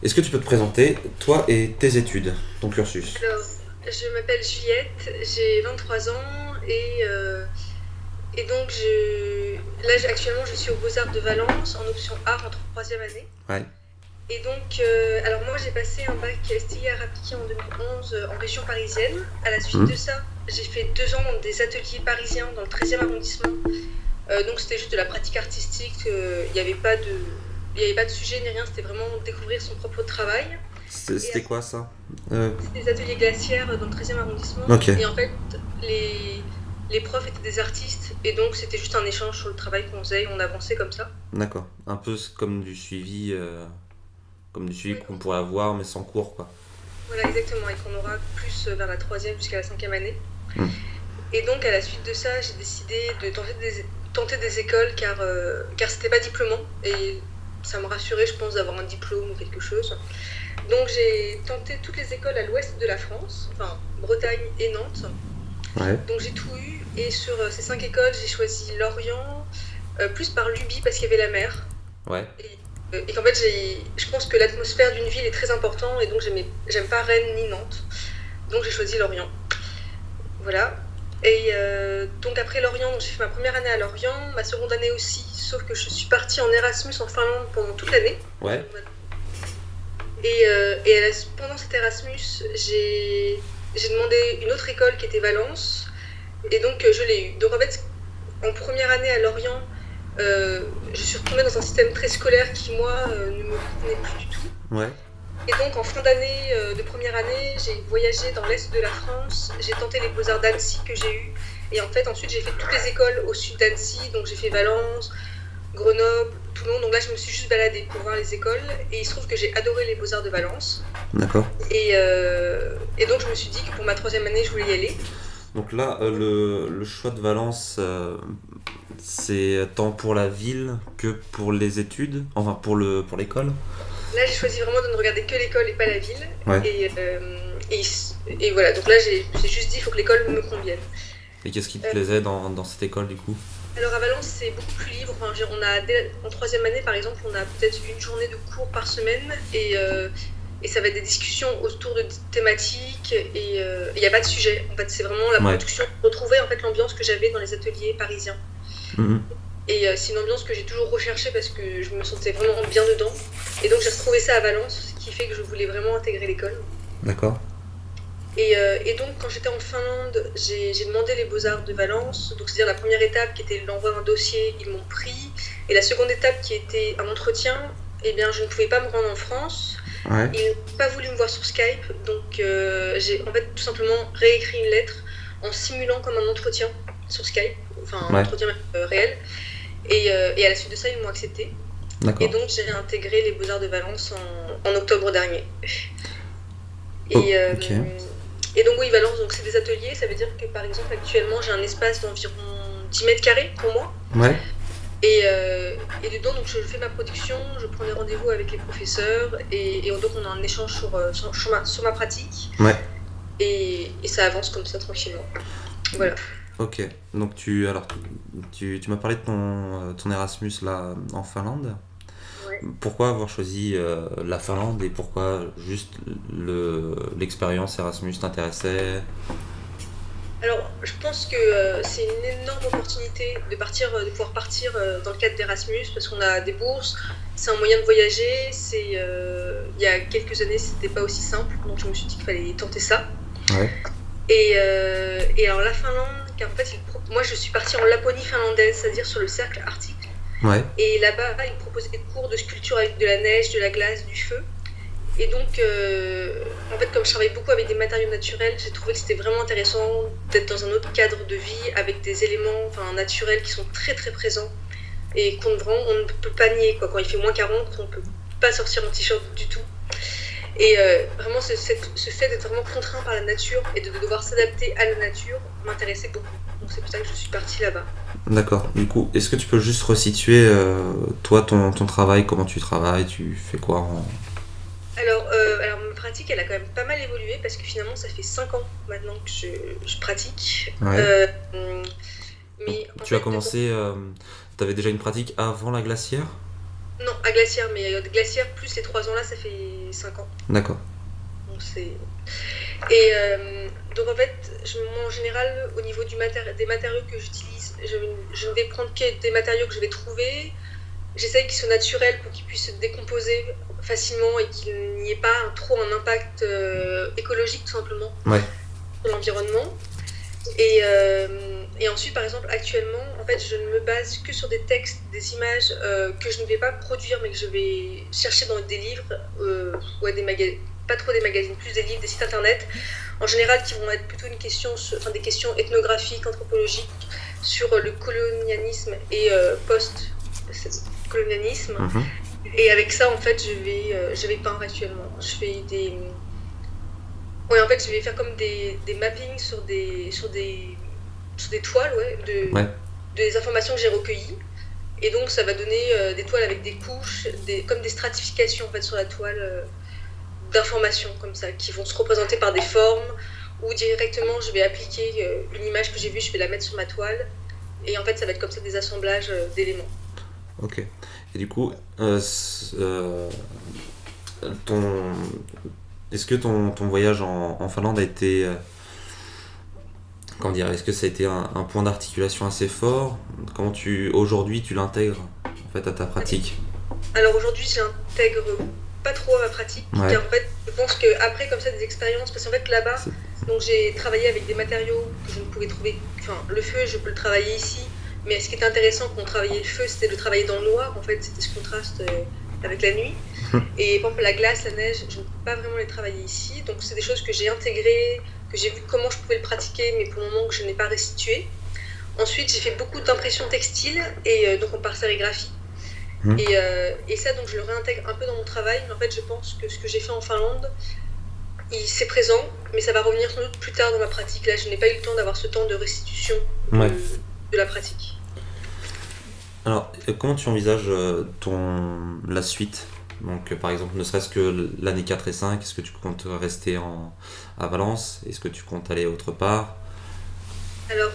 Est-ce que tu peux te présenter, toi et tes études, ton cursus? Alors, je m'appelle Juliette, j'ai 23 ans et donc actuellement je suis aux Beaux-Arts de Valence en option art en troisième année. Ouais. Et donc, alors moi j'ai passé un bac STI art appliqué en 2011 en région parisienne. À la suite Hmm. de ça, j'ai fait 2 ans dans des ateliers parisiens dans le 13e arrondissement. Donc c'était juste de la pratique artistique, il n'y avait pas de sujet ni rien, c'était vraiment découvrir son propre travail. Et C'était quoi ça? C'était des ateliers glaciaires dans le 13e arrondissement. Ok, Et en fait, les, les profs étaient des artistes. Et donc, c'était juste un échange sur le travail qu'on faisait. On avançait comme ça. d'accord. Un peu comme du suivi Oui, qu'on pourrait avoir, mais sans cours, quoi. voilà, exactement. Et qu'on aura plus vers la troisième jusqu'à la cinquième année. Hmm. Et donc, à la suite de ça, j'ai décidé de tenter des écoles car c'était pas diplômant. Et ça me rassurait, je pense, d'avoir un diplôme ou quelque chose. Donc, j'ai tenté toutes les écoles à l'ouest de la France, enfin, Bretagne et Nantes. Ouais. Donc j'ai tout eu et sur ces 5 écoles, j'ai choisi Lorient, plus par lubie parce qu'il y avait la mer. Ouais. Et qu'en fait, je pense que l'atmosphère d'une ville est très importante et donc j'aime pas Rennes ni Nantes. Donc j'ai choisi Lorient. Voilà. Et donc après Lorient, j'ai fait ma première année à Lorient, ma seconde année aussi, sauf que je suis partie en Erasmus en Finlande pendant toute l'année. Ouais. Pendant cet Erasmus, j'ai demandé une autre école qui était Valence. Et donc, je l'ai eu. Donc, en fait, en première année à Lorient, je suis retombée dans un système très scolaire qui, moi, ne me convenait plus du tout. Ouais. Et donc, en fin d'année, de première année, j'ai voyagé dans l'est de la France. J'ai tenté les Beaux-Arts d'Annecy que j'ai eu. Et en fait, ensuite, j'ai fait toutes les écoles au sud d'Annecy. Donc, j'ai fait Valence, Grenoble, Toulon. Donc là, je me suis juste baladée pour voir les écoles. Et il se trouve que j'ai adoré les Beaux-Arts de Valence. D'accord. Et donc, je me suis dit que pour ma troisième année, je voulais y aller. Donc là, le choix de Valence, c'est tant pour la ville que pour les études, enfin pour l'école. Là, j'ai choisi vraiment de ne regarder que l'école et pas la ville. Ouais. Et, et, et voilà, donc là, j'ai juste dit il faut que l'école me convienne. Et qu'est-ce qui te Euh, plaisait dans cette école du coup? alors à Valence, c'est beaucoup plus libre. Enfin, en troisième année, par exemple, on a peut-être une journée de cours par semaine et ça va être des discussions autour de thématiques et il n'y a pas de sujet. En fait, c'est vraiment la Ouais. production. Retrouver en fait l'ambiance que j'avais dans les ateliers parisiens. Mhm. Et c'est une ambiance que j'ai toujours recherchée parce que je me sentais vraiment bien dedans. Et donc j'ai retrouvé ça à Valence, ce qui fait que je voulais vraiment intégrer l'école. D'accord. Et donc, quand j'étais en Finlande, j'ai demandé les Beaux-Arts de Valence. Donc, c'est-à-dire la première étape qui était l'envoi d'un dossier, ils m'ont pris. Et la seconde étape qui était un entretien, eh bien, je ne pouvais pas me rendre en France. Ouais. Ils n'ont pas voulu me voir sur Skype. Donc, j'ai en fait tout simplement réécrit une lettre en simulant comme un entretien sur Skype, enfin un Ouais. entretien réel. Et à la suite de ça, ils m'ont accepté. Et D'accord. donc, j'ai intégré les Beaux-Arts de Valence en octobre dernier. Oh, Et, ok. et donc oui, Valence, donc c'est des ateliers, ça veut dire que par exemple actuellement j'ai un espace d'environ 10 mètres carrés pour moi. Ouais. Et dedans donc je fais ma production, je prends des rendez-vous avec les professeurs et donc on a un échange sur ma pratique Ouais. et ça avance comme ça tranquillement. Voilà. Ok. Donc tu m'as parlé de ton Erasmus là en Finlande. Ouais. Pourquoi avoir choisi la Finlande et pourquoi juste l'expérience Erasmus t'intéressait? Alors, je pense que c'est une énorme opportunité de pouvoir partir dans le cadre d'Erasmus parce qu'on a des bourses, c'est un moyen de voyager. Il y a quelques années, c'était pas aussi simple, donc je me suis dit qu'il fallait tenter ça. Ouais. Et alors la Finlande, car en fait, moi je suis partie en Laponie finlandaise, c'est-à-dire sur le cercle arctique. Ouais. Et là-bas, ils me proposaient des cours de sculpture avec de la neige, de la glace, du feu. Et donc, en fait, comme je travaille beaucoup avec des matériaux naturels, j'ai trouvé que c'était vraiment intéressant d'être dans un autre cadre de vie avec des éléments naturels qui sont très très présents et on ne peut pas nier. Quoi. Quand il fait -40, on ne peut pas sortir en t-shirt du tout. Et vraiment, ce fait d'être vraiment contraint par la nature et de devoir s'adapter à la nature m'intéressait beaucoup. Donc c'est pour ça que je suis partie là-bas. D'accord. Du coup, est-ce que tu peux juste resituer toi ton travail, comment tu travailles, tu fais quoi Alors ma pratique, elle a quand même pas mal évolué parce que finalement, ça fait 5 ans maintenant que je pratique. Ouais. Donc Mais en tu as fait, commencé, t'avais déjà une pratique avant la glacière? Non, à Glacière, mais Glacière plus les 3 ans là, ça fait 5 ans. D'accord. Donc c'est... Et donc en fait, moi, en général, au niveau des matériaux que j'utilise, je ne vais prendre que des matériaux que je vais trouver. J'essaye qu'ils soient naturels pour qu'ils puissent se décomposer facilement et qu'il n'y ait pas trop un impact écologique tout simplement Ouais. sur l'environnement. Et ensuite, par exemple, actuellement, en fait, je ne me base que sur des textes, des images que je ne vais pas produire, mais que je vais chercher dans des livres ou des magazines, pas trop des magazines, plus des livres, des sites internet, en général, qui vont être plutôt des questions ethnographiques, anthropologiques, sur le colonialisme et post-colonialisme. Mhm. Et avec ça, en fait, je vais peindre actuellement. Ouais, en fait, je vais faire comme des mappings sur des toiles, Ouais. des informations que j'ai recueillies. Et donc, ça va donner des toiles avec des couches, comme des stratifications en fait, sur la toile d'informations comme ça, qui vont se représenter par des formes, ou directement, je vais appliquer une image que j'ai vue, je vais la mettre sur ma toile. Et en fait, ça va être comme ça des assemblages d'éléments. Ok. Et du coup, ton... est-ce que ton voyage en Finlande a été... comment dire, est-ce que ça a été un point d'articulation assez fort? Comment aujourd'hui tu l'intègres en fait à ta pratique? Alors aujourd'hui, j'intègre pas trop à ma pratique, Ouais. car en fait, je pense qu'après, comme ça, des expériences, parce qu'en fait, là-bas, C'est- donc j'ai travaillé avec des matériaux que je ne pouvais trouver, enfin, le feu, je peux le travailler ici, mais ce qui était intéressant quand on travaillait le feu, c'était de travailler dans le noir, en fait, c'était ce contraste avec la nuit. Et par exemple, la glace, la neige, je ne peux pas vraiment les travailler ici, donc c'est des choses que j'ai intégrées, que j'ai vu comment je pouvais le pratiquer, mais pour le moment que je n'ai pas restitué. Ensuite, j'ai fait beaucoup d'impression textile, et donc en par sérigraphie. Mhm. Et ça, donc, je le réintègre un peu dans mon travail, mais en fait, je pense que ce que j'ai fait en Finlande, c'est présent, mais ça va revenir sans doute plus tard dans ma pratique. Là, je n'ai pas eu le temps d'avoir ce temps de restitution Ouais. de la pratique. Alors, comment tu envisages la suite? Donc, par exemple, ne serait-ce que l'année 4 et 5, est-ce que tu comptes rester à Valence? Est-ce que tu comptes aller autre part? Alors,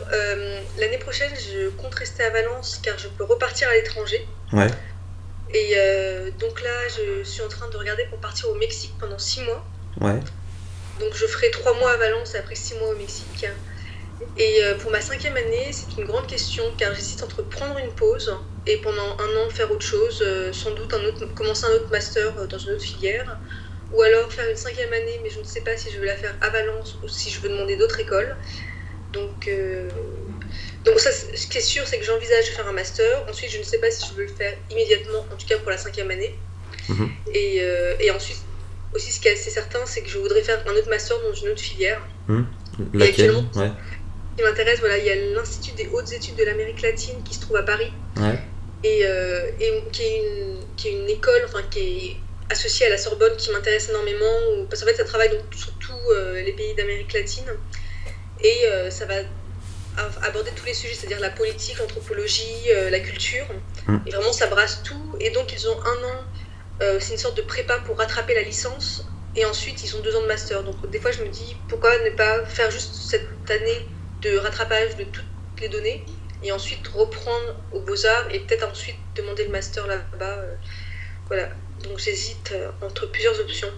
l'année prochaine, je compte rester à Valence car je peux repartir à l'étranger. Ouais. Et donc là, je suis en train de regarder pour partir au Mexique pendant 6 mois. Ouais. Donc je ferai 3 mois à Valence et après 6 mois au Mexique. Et pour ma 5e année, c'est une grande question car j'hésite entre prendre une pause et pendant 1 an faire autre chose, sans doute commencer un autre master dans une autre filière, ou alors faire une 5e année, mais je ne sais pas si je veux la faire à Valence ou si je veux demander d'autres écoles. Donc ça, ce qui est sûr, c'est que j'envisage de faire un master. Ensuite, je ne sais pas si je veux le faire immédiatement, en tout cas pour la 5e année. Mhm. Et ensuite, aussi, ce qui est assez certain, c'est que je voudrais faire un autre master dans une autre filière. Laquelle? actuellement, Ouais. Ce qui m'intéresse, voilà, il y a l'Institut des hautes études de l'Amérique latine qui se trouve à Paris Ouais. et qui est une école, enfin qui est associée à la Sorbonne, qui m'intéresse énormément, parce qu'en fait, ça travaille donc sur tous les pays d'Amérique latine et ça va aborder tous les sujets, c'est-à-dire la politique, l'anthropologie, la culture. Et vraiment, ça brasse tout. Et donc, ils ont 1 an, c'est une sorte de prépa pour rattraper la licence. Et ensuite, ils ont 2 ans de master. Donc, des fois, je me dis, pourquoi ne pas faire juste cette année de rattrapage de toutes les données et ensuite reprendre aux Beaux-Arts et peut-être ensuite demander le master là-bas. Voilà. Donc, j'hésite entre plusieurs options.